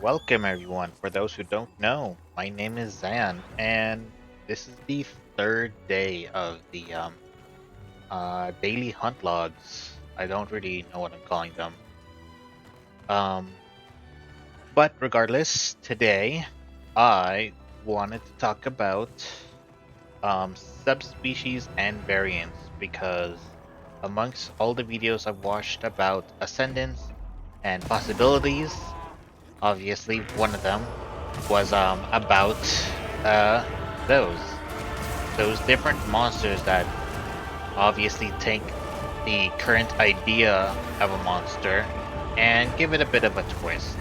Welcome everyone. For those who don't know, my name is Zan, and this is the third day of the daily hunt logs. I don't really know what I'm calling them. Um, but regardless, today I wanted to talk about subspecies and variants because amongst all the videos I've watched about ascendance and possibilities, obviously one of them was about uh those different monsters that obviously take the current idea of a monster and give it a bit of a twist.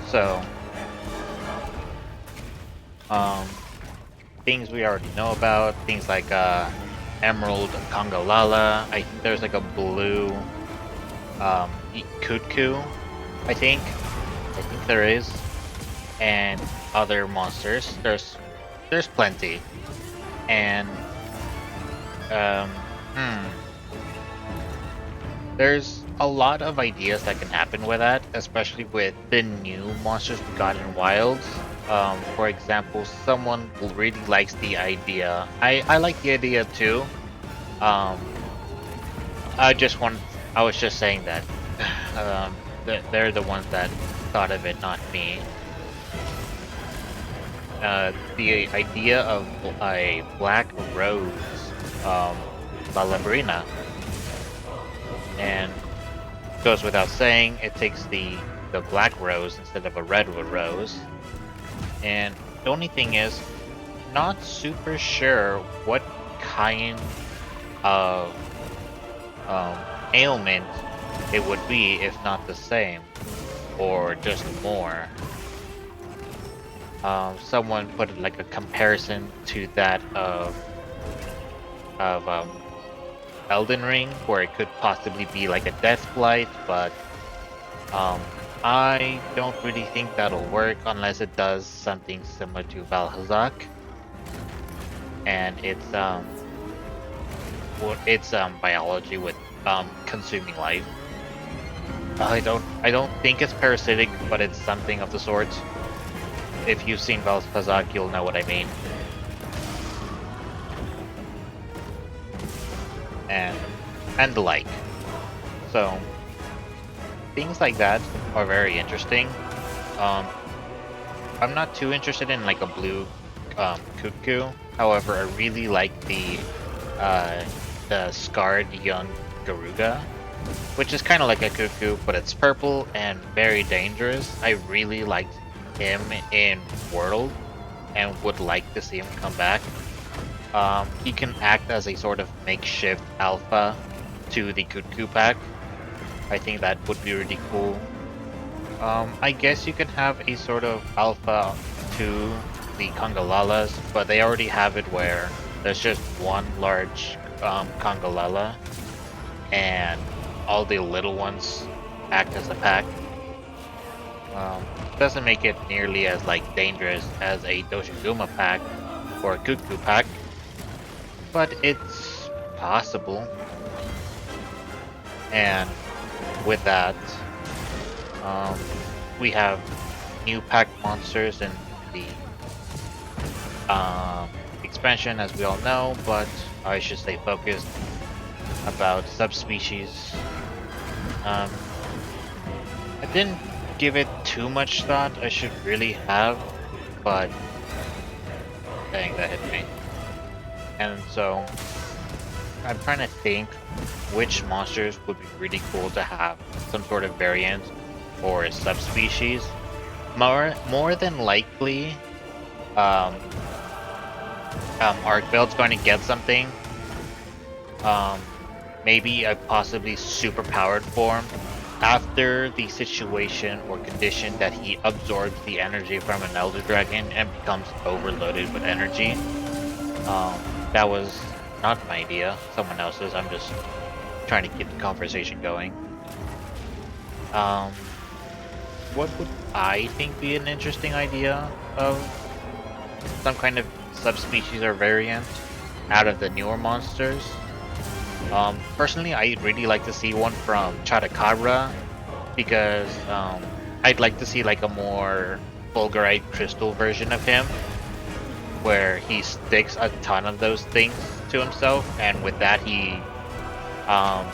So um things we already know about, things like Emerald Kongalala. I think there's like a blue Kutku, I think there is, and other monsters. There's plenty. And um, hmm, there's a lot of ideas that can happen with that, especially with the new monsters we got in Wilds. For example, someone really likes the idea. I like the idea too. Um, I just want. I was just saying that. They're the ones that thought of it, not me. The idea of a black rose, um, La Labrina, and goes without saying, it takes the black rose instead of a red rose. And the only thing is, not super sure what kind of um, ailment it would be if not the same, or just more. Someone put like a comparison to that of Elden Ring, where it could possibly be like a death blight, but I don't really think that'll work unless it does something similar to Valhazak, and it's biology with consuming life. I don't think it's parasitic, but it's something of the sort. If you've seen Valhazak, you'll know what I mean. And the like. So things like that are very interesting. Um, I'm not too interested in like a blue Kutku. However, I really like the scarred young Garuga, which is kind of like a Kutku, but it's purple and very dangerous. I really liked him in World and would like to see him come back. He can act as a sort of makeshift alpha to the Kutku pack. I think that would be really cool. I guess you could have a sort of alpha to the Kongalalas, but they already have it where there's just one large Kongalala, and all the little ones act as a pack. Doesn't make it nearly as like dangerous as a Doshiguma pack or a Kutku pack, but it's possible. And with that, we have new pack monsters in the expansion, as we all know, but I should stay focused about subspecies. I didn't give it too much thought. I should really have, but dang, that hit me. And so I'm trying to think which monsters would be really cool to have some sort of variant or subspecies. More than likely, Arkveld's going to get something. Maybe a possibly super powered form after the situation or condition that he absorbs the energy from an Elder Dragon and becomes overloaded with energy. That was not my idea, someone else's. I'm just trying to keep the conversation going. What would I think be an interesting idea of some kind of subspecies or variant out of the newer monsters? Personally, I'd really like to see one from Chadakabra, because I'd like to see like a more Fulgurite crystal version of him, where he sticks a ton of those things to himself, and with that he um,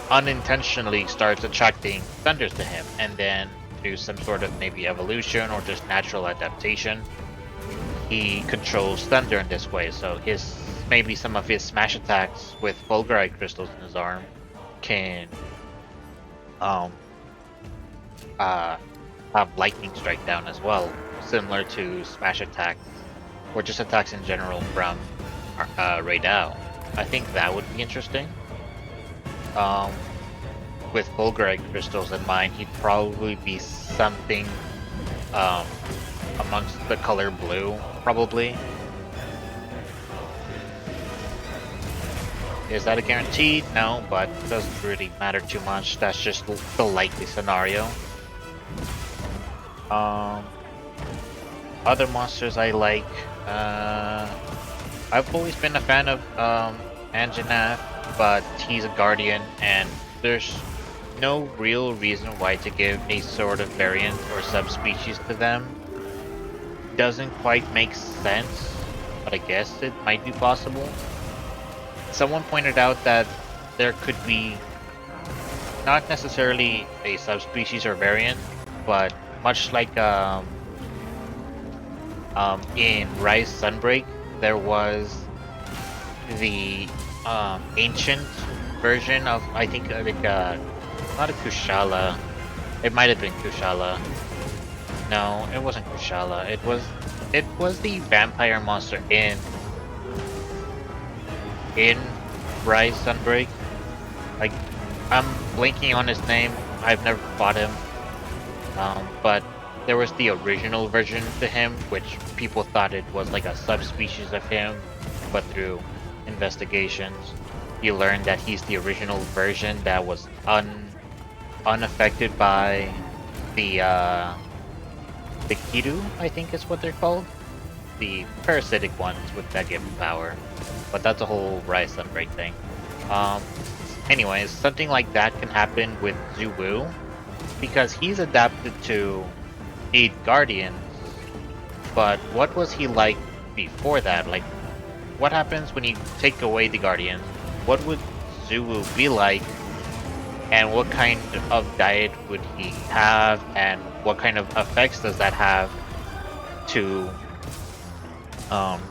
unintentionally starts attracting thunders to him, and then through some sort of maybe evolution or just natural adaptation, he controls thunder in this way. So his maybe some of his smash attacks with Fulgurite crystals in his arm can um, have lightning strike down as well, similar to smash attacks or just attacks in general from Raidao. I think that would be interesting. With Fulgurite crystals in mind, he'd probably be something amongst the color blue, probably. Is that a guarantee? No, but it doesn't really matter too much. That's just the likely scenario. Other monsters I like. I've always been a fan of Anjanath, but he's a guardian, and there's no real reason why to give a sort of variant or subspecies to them. Doesn't quite make sense, but I guess it might be possible. Someone pointed out that there could be not necessarily a subspecies or variant, but much like in Rise Sunbreak, there was the ancient version of, I think, not a Kushala. It might have been Kushala. No, it wasn't Kushala. It was the vampire monster in Rise Sunbreak. Like, I'm blanking on his name. I've never fought him. But there was the original version to him, which people thought it was like a subspecies of him, but through investigations, you learn that he's the original version that was unaffected by the Kiru, I think is what they're called. The parasitic ones with that give power. But that's a whole Rise Sunbreak thing. Anyways, something like that can happen with Zuwu, because he's adapted to 8 guardians. But what was he like before that? Like, what happens when you take away the guardians? What would Zuwu be like? And what kind of diet would he have? And what kind of effects does that have to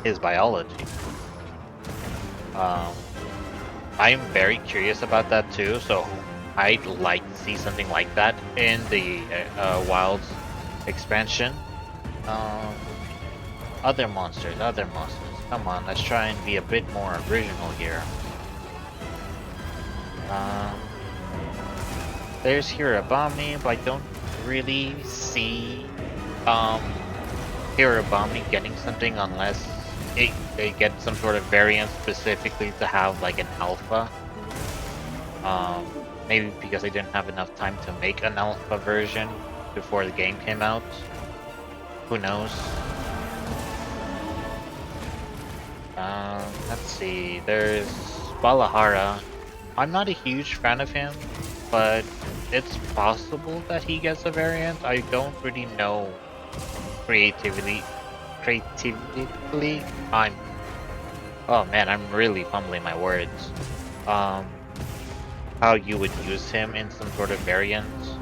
his biology? I'm very curious about that too, so I'd like to see something like that in the Wilds expansion. Other monsters. Come on, let's try and be a bit more original here. There's Hirabami, but I don't really see Hirabami getting something unless they get some sort of variant specifically to have like an alpha. Maybe because they didn't have enough time to make an alpha version before the game came out. Who knows? Let's see. There's Balahara. I'm not a huge fan of him, but it's possible that he gets a variant. I don't really know creatively. Oh man, I'm really fumbling my words. How you would use him in some sort of variants.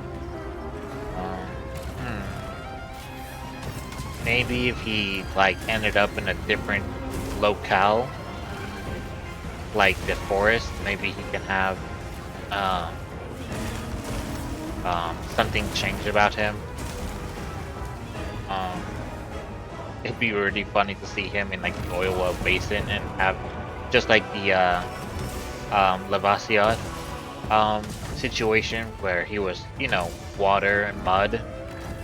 Maybe if he like ended up in a different locale, like the forest, maybe he can have something change about him. It'd be really funny to see him in like the oil well basin and have just like the Lavasioth situation where he was, you know, water and mud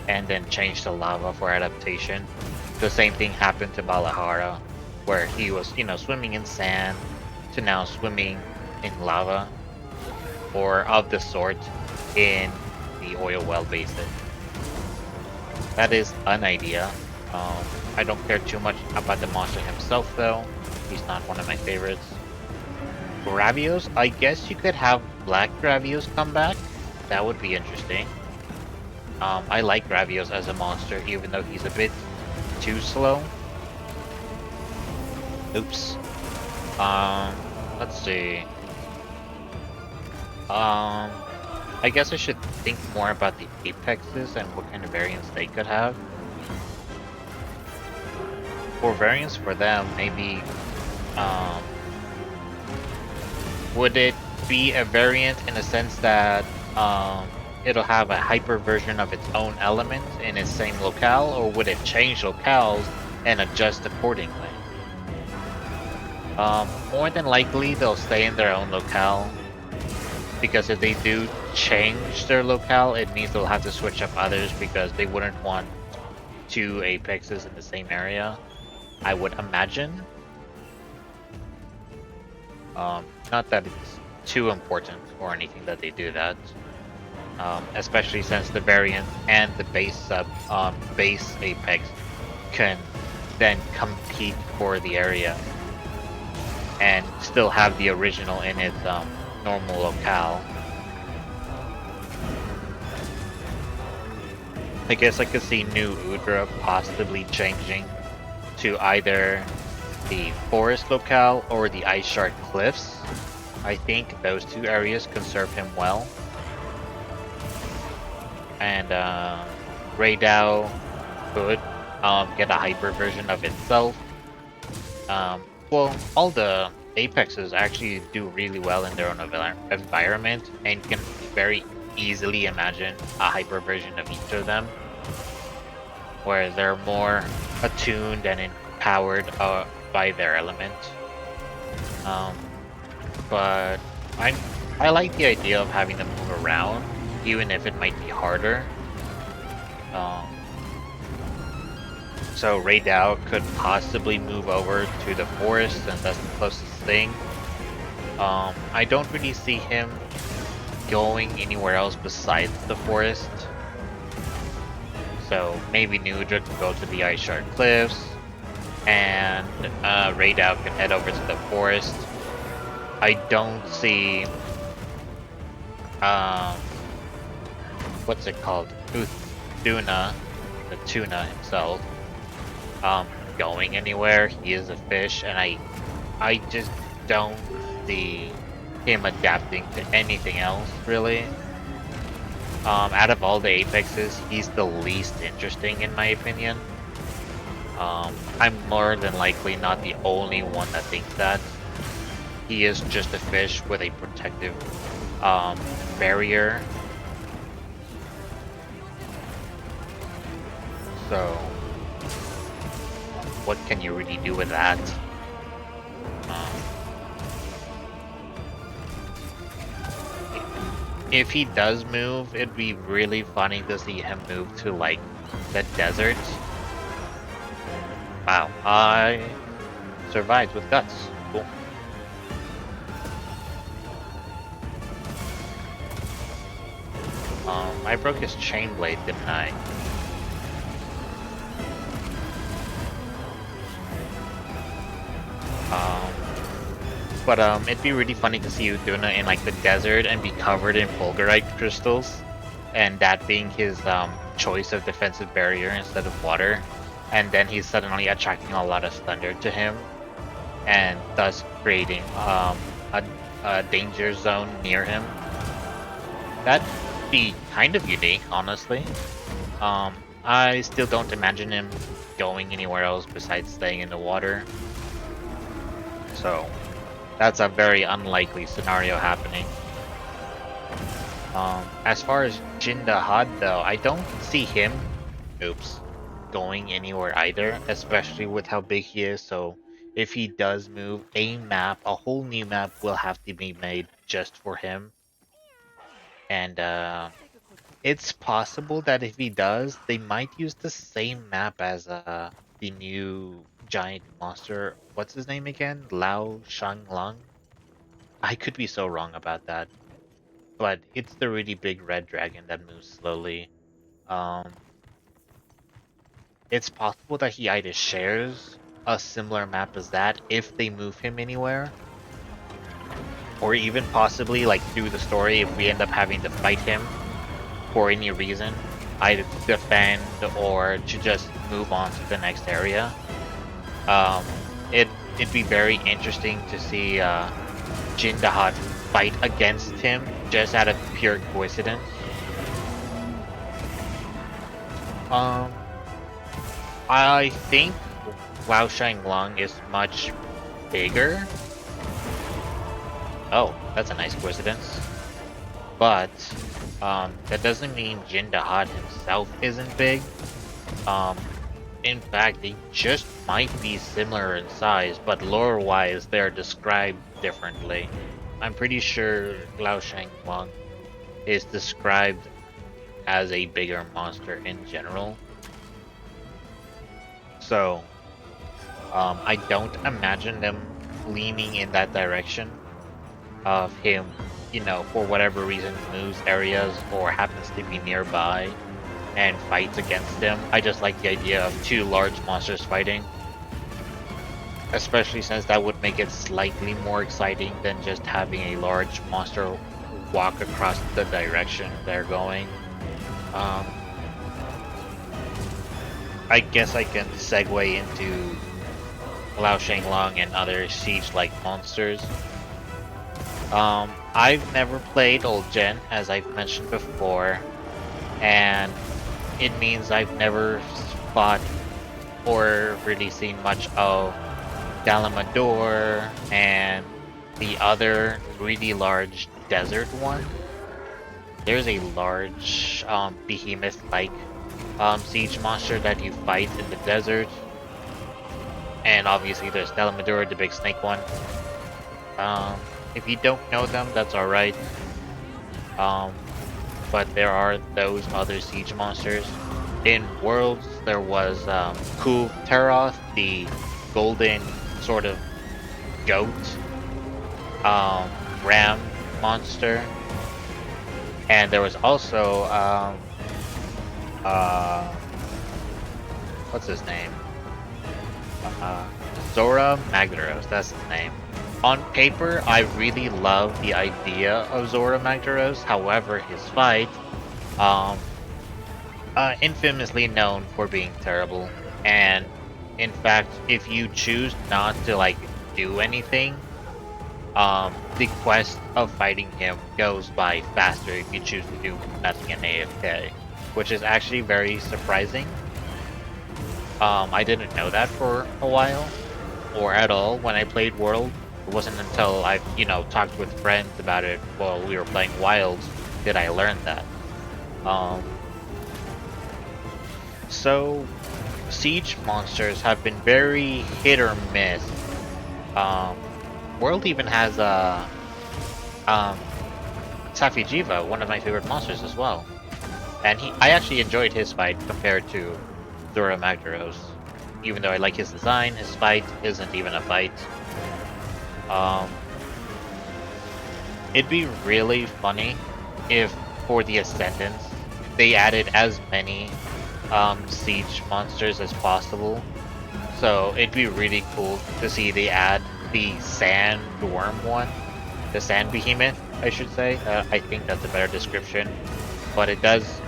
and then changed to lava for adaptation. The same thing happened to Balahara, where he was, you know, swimming in sand to now swimming in lava, or of the sort in the oil well basin. That is an idea. I don't care too much about the monster himself though. He's not one of my favorites. Gravios, I guess you could have Black Gravios come back. That would be interesting. I like Gravios as a monster, even though he's a bit too slow. Oops. Let's see. I guess I should think more about the apexes and what kind of variants they could have. For variants for them, maybe, would it be a variant in the sense that, it'll have a hyper version of its own element in its same locale, or would it change locales and adjust accordingly? More than likely, they'll stay in their own locale, because if they do change their locale, it means they'll have to switch up others because they wouldn't want two apexes in the same area, I would imagine. Not that it's too important or anything that they do that. Especially since the variant and the base apex can then compete for the area and still have the original in its normal locale. I guess I could see New Udra possibly changing to either the forest locale or the Ice Shard Cliffs. I think those two areas can serve him well. And Raydao could get a hyper version of itself. Well, all the apexes actually do really well in their own environment, and can very easily imagine a hyper version of each of them, where they're more attuned and empowered by their element. But I like the idea of having them move around, even if it might be harder. So Raydao could possibly move over to the forest, and that's the closest thing. I don't really see him going anywhere else besides the forest. So maybe Nudra can go to the Ice Shard Cliffs, and Raydao can head over to the forest. I don't see what's it called? Tuna, the tuna himself, going anywhere. He is a fish, and I just don't see him adapting to anything else, really. Out of all the apexes, he's the least interesting in my opinion. I'm more than likely not the only one that thinks that. He is just a fish with a protective barrier. So, what can you really do with that? If he does move, it'd be really funny to see him move to, like, the desert. Wow, I survived with guts. Cool. I broke his chain blade, didn't I? But it'd be really funny to see Uduna in like the desert and be covered in fulgurite crystals, and that being his choice of defensive barrier instead of water, and then he's suddenly attracting a lot of thunder to him, and thus creating a danger zone near him. That'd be kind of unique, honestly. I still don't imagine him going anywhere else besides staying in the water. So that's a very unlikely scenario happening. As far as Jindahad though, I don't see him going anywhere either, especially with how big he is. So if he does move, a whole new map will have to be made just for him. And it's possible that if he does, they might use the same map as the new giant monster. What's his name again? Lao Shanglang? I could be so wrong about that. But it's the really big red dragon that moves slowly. It's possible that he either shares a similar map as that if they move him anywhere, or even possibly like through the story if we end up having to fight him for any reason, either defend or to just move on to the next area. Um, it'd be very interesting to see Jindahad fight against him just out of pure coincidence. I think Lao Shanglong is much bigger. Oh, that's a nice coincidence. But that doesn't mean Jindahad himself isn't big. In fact, they just might be similar in size, but lore-wise, they're described differently. I'm pretty sure Lao Shanglong is described as a bigger monster in general. So, I don't imagine them leaning in that direction of him, for whatever reason, moves areas or happens to be nearby and fights against them. I just like the idea of two large monsters fighting. Especially since that would make it slightly more exciting than just having a large monster walk across the direction they're going. I guess I can segue into Lao Shanglong and other siege-like monsters. I've never played Old Gen, as I've mentioned before, and it means I've never fought or really seen much of Dalamador and the other really large desert one. There's a large behemoth-like siege monster that you fight in the desert. And obviously there's Dalamador, the big snake one. If you don't know them, that's alright. But there are those other siege monsters. In Worlds, there was Kuv Teroth, the golden sort of goat ram monster. And there was also what's his name? Zora Magdaros, that's his name. On paper, I really love the idea of Zora Magdaros. However, his fight, infamously known for being terrible. And in fact, if you choose not to do anything, the quest of fighting him goes by faster if you choose to do nothing in AFK, which is actually very surprising. I didn't know that for a while, or at all when I played World. It wasn't until I, talked with friends about it while we were playing Wilds did I learn that. So, siege monsters have been very hit or miss. World even has Safijiva, one of my favorite monsters as well. And I actually enjoyed his fight compared to Zora Magdaros. Even though I like his design, his fight isn't even a fight. It'd be really funny if, for the Ascendance, they added as many siege monsters as possible. So it'd be really cool to see they add the sand worm one, the sand behemoth, I should say. I think that's a better description. But it does,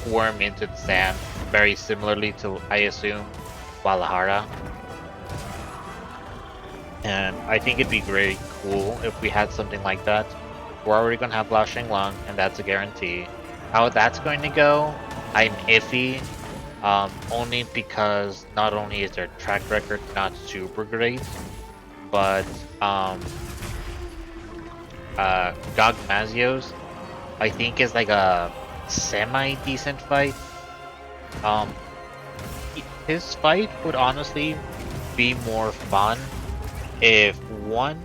worm into the sand very similarly to, I assume, Walahara. And I think it'd be very cool if we had something like that. We're already going to have Lao Shanglong, and that's a guarantee. How that's going to go, I'm iffy. Only because not only is their track record not super great, but Gog Mazios, I think, is like a semi-decent fight. His fight would honestly be more fun if, one,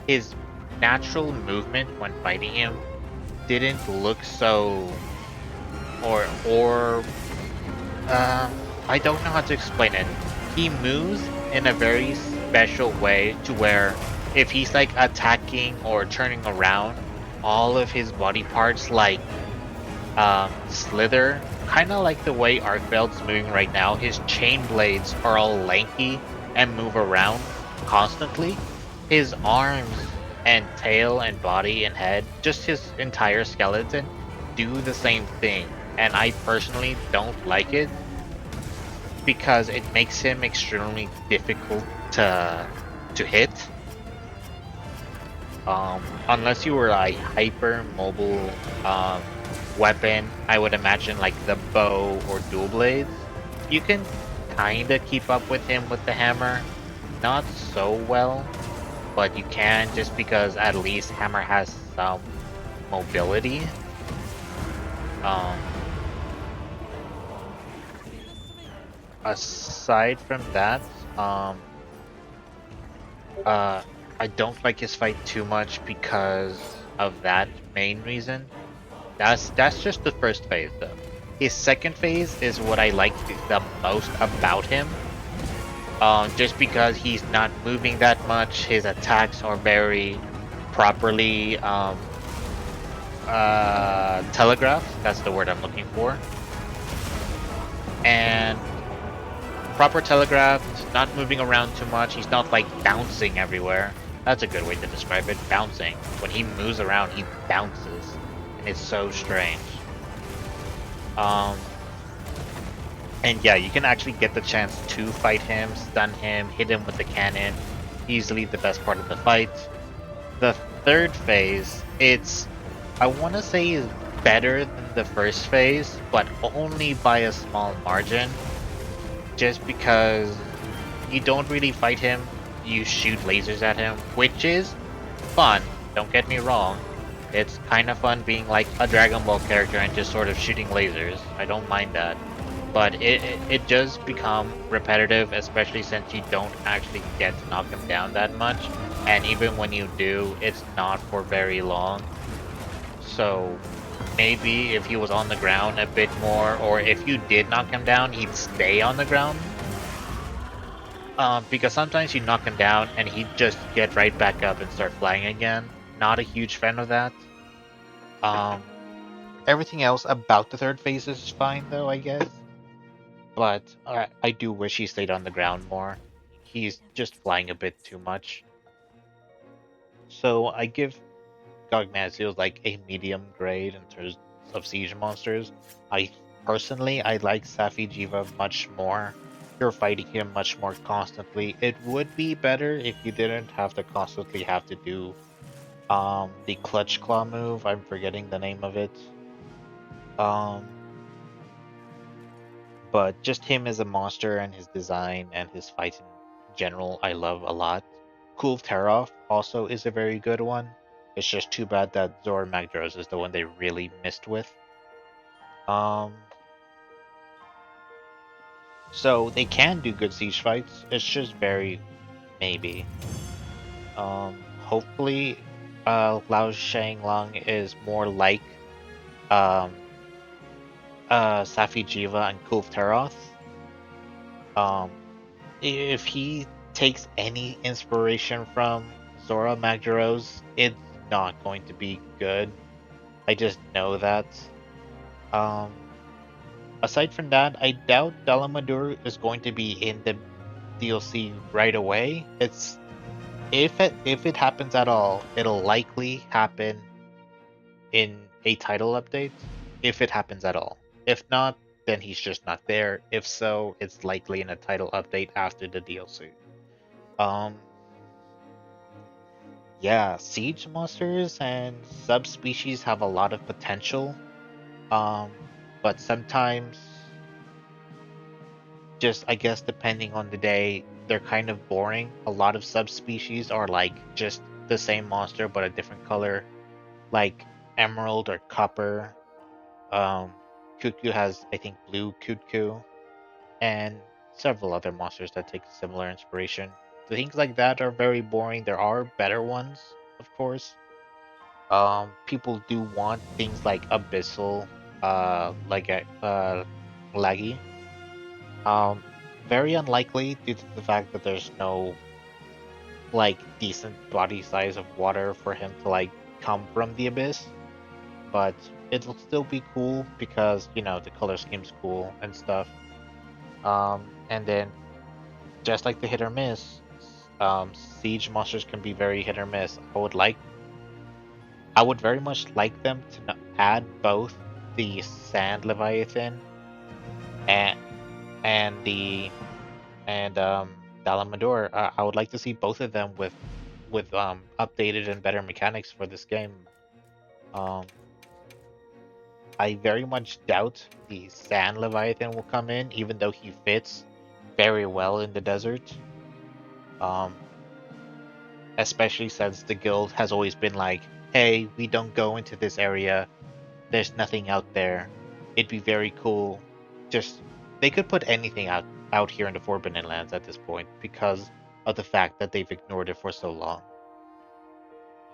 his natural movement when fighting him didn't look so, I don't know how to explain it. He moves in a very special way to where if he's attacking or turning around, all of his body parts slither, kind of like the way Arkveld's moving right now. His chain blades are all lanky and move around constantly. His arms and tail and body and head, just his entire skeleton, do the same thing. and I personally don't like it because it makes him extremely difficult to hit. Unless you were a hyper mobile weapon, I would imagine like the bow or dual blades, you can kinda keep up with him with the hammer. Not so well, but you can, just because at least hammer has some mobility. Um, Aside from that, um, uh, I don't like his fight too much because of that main reason. That's just the first phase though. His second phase is what I like the most about him. Just because he's not moving that much, his attacks are very properly telegraphed. That's the word I'm looking for. And proper telegraphed, not moving around too much. He's not like bouncing everywhere. That's a good way to describe it. Bouncing. When he moves around, he bounces, and it's so strange. And yeah, you can actually get the chance to fight him, stun him, hit him with the cannon. Easily the best part of the fight. The third phase, I want to say is better than the first phase, but only by a small margin. Just because you don't really fight him, you shoot lasers at him, which is fun, don't get me wrong. It's kind of fun being like a Dragon Ball character and just sort of shooting lasers. I don't mind that. But it does become repetitive, especially since you don't actually get to knock him down that much. And even when you do, it's not for very long. So maybe if he was on the ground a bit more, or if you did knock him down, he'd stay on the ground. Because sometimes you knock him down and he'd just get right back up and start flying again. Not a huge fan of that. Everything else about the third phase is fine though, I guess. But I do wish he stayed on the ground more. He's just flying a bit too much. So I give Gogmazios like a medium grade in terms of siege monsters. I personally like Safi Jiva much more. You're fighting him much more constantly. It would be better if you didn't have to constantly have to do the clutch claw move. I'm forgetting the name of it. But just him as a monster and his design and his fight in general, I love a lot. Cool Teroff also is a very good one. It's just too bad that Zora Magdaros is the one they really missed with. So they can do good siege fights. It's just very maybe. Hopefully, Lao Shanglong is more like Safi Jiva and Kulf Teroth. If he takes any inspiration from Zora Magdaros, it's not going to be good. I just know that. Aside from that, I doubt Dalamadur is going to be in the DLC right away. If it happens at all, it'll likely happen in a title update. If it happens at all. If not, then he's just not there. If so, it's likely in a title update after the DLC. Yeah, siege monsters and subspecies have a lot of potential. But sometimes, just I guess depending on the day, they're kind of boring. A lot of subspecies are like just the same monster but a different color, like emerald or copper. Kutku has, I think, blue Kutku, and several other monsters that take similar inspiration. The things like that are very boring. There are better ones, of course. People do want things like abyssal, like laggy. Um, Very unlikely due to the fact that there's no like decent body size of water for him to like come from the abyss. But it'll still be cool because the color scheme's cool and stuff. And then just like the hit or miss, siege monsters can be very hit or miss. I would very much like them to add both the Sand Leviathan and and the and Dalamador. I would like to see both of them with updated and better mechanics for this game. Um, I very much doubt the Sand Leviathan will come in, even though he fits very well in the desert. Um, Especially since the guild has always been like, hey, we don't go into this area. There's nothing out there. It'd be very cool. Just they could put anything out here in the Forbidden Lands at this point because of the fact that they've ignored it for so long.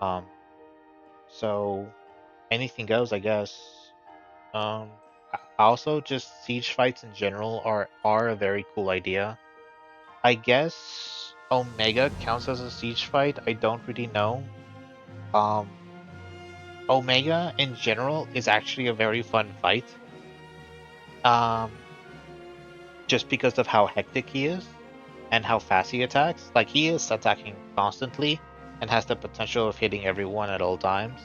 Um, so anything goes, I guess. Um, Also, just siege fights in general are a very cool idea. I guess Omega counts as a siege fight. I don't really know. Um, Omega in general is actually a very fun fight. Um, just because of how hectic he is and how fast he attacks. Like he is attacking constantly and has the potential of hitting everyone at all times.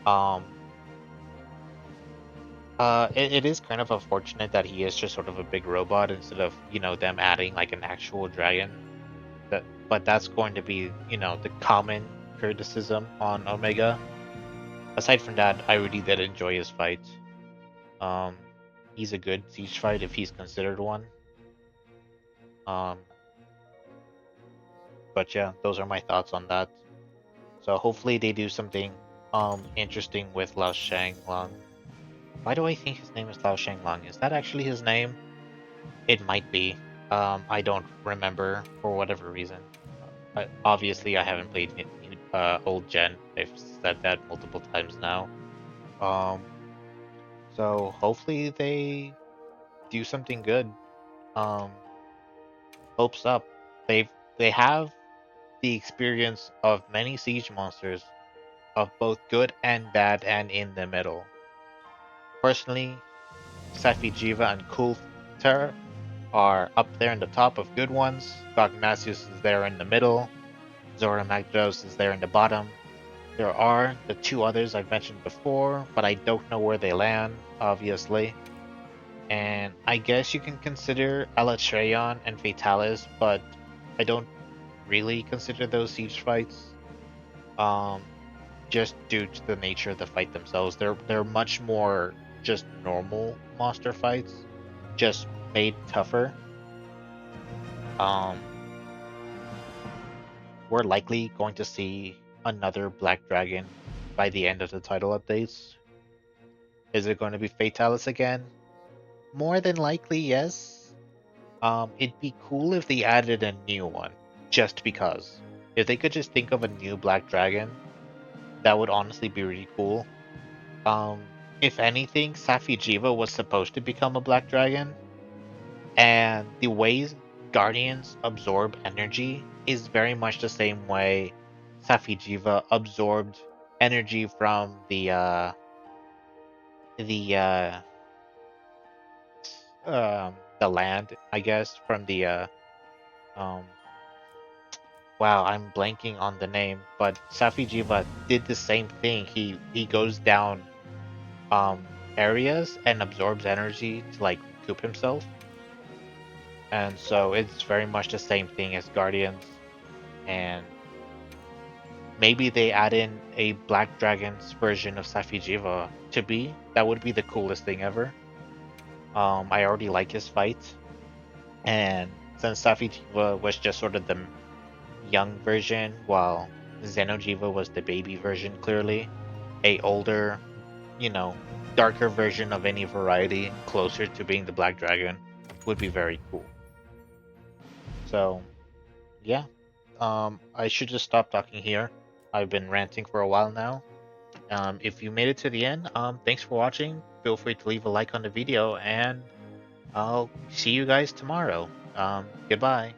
Um, it is kind of unfortunate that he is just sort of a big robot instead of, them adding like an actual dragon. But that's going to be, the common criticism on Omega. Aside from that, I really did enjoy his fight. Um, he's a good siege fight if he's considered one. Um, but yeah, those are my thoughts on that. So hopefully they do something interesting with Lao Shang Lang. Why do I think his name is Lao Shang Lang? Is that actually his name? It might be. I don't remember for whatever reason. Obviously, I haven't played old gen. I've said that multiple times now. Um, so hopefully they do something good. Um, Hopes up. They have the experience of many siege monsters of both good and bad and in the middle. Personally, Safi'jiiva and Kulthar are up there in the top of good ones. Gogmasius is there in the middle. Zora Magdaros is there in the bottom. There are the two others I've mentioned before, but I don't know where they land, obviously. And I guess you can consider Alatreon and Fatalis, but I don't really consider those siege fights. Um, just due to the nature of the fight themselves. They're much more just normal monster fights, just made tougher. Um, we're likely going to see another Black Dragon by the end of the title updates. Is it going to be Fatalis again? More than likely, yes. It'd be cool if they added a new one, just because. If they could just think of a new Black Dragon, that would honestly be really cool. Um, if anything, Safi'jiiva was supposed to become a Black Dragon, and the ways Guardians absorb energy is very much the same way Safi'jiiva absorbed energy from the the land, I guess, from the um wow, I'm blanking on the name, but Safi'jiiva did the same thing. He goes down um areas and absorbs energy to like recoup himself. And so it's very much the same thing as Guardians. And maybe they add in a Black Dragon's version of Safi'jiiva to be. That would be the coolest thing ever. I already like his fight. And since Safi'jiiva was just sort of the young version, while Xeno'jiiva was the baby version, clearly, a older, you know, darker version of any variety, closer to being the Black Dragon, would be very cool. So, yeah. I should just stop talking here. I've been ranting for a while now. If you made it to the end, thanks for watching. Feel free to leave a like on the video, and I'll see you guys tomorrow. Goodbye.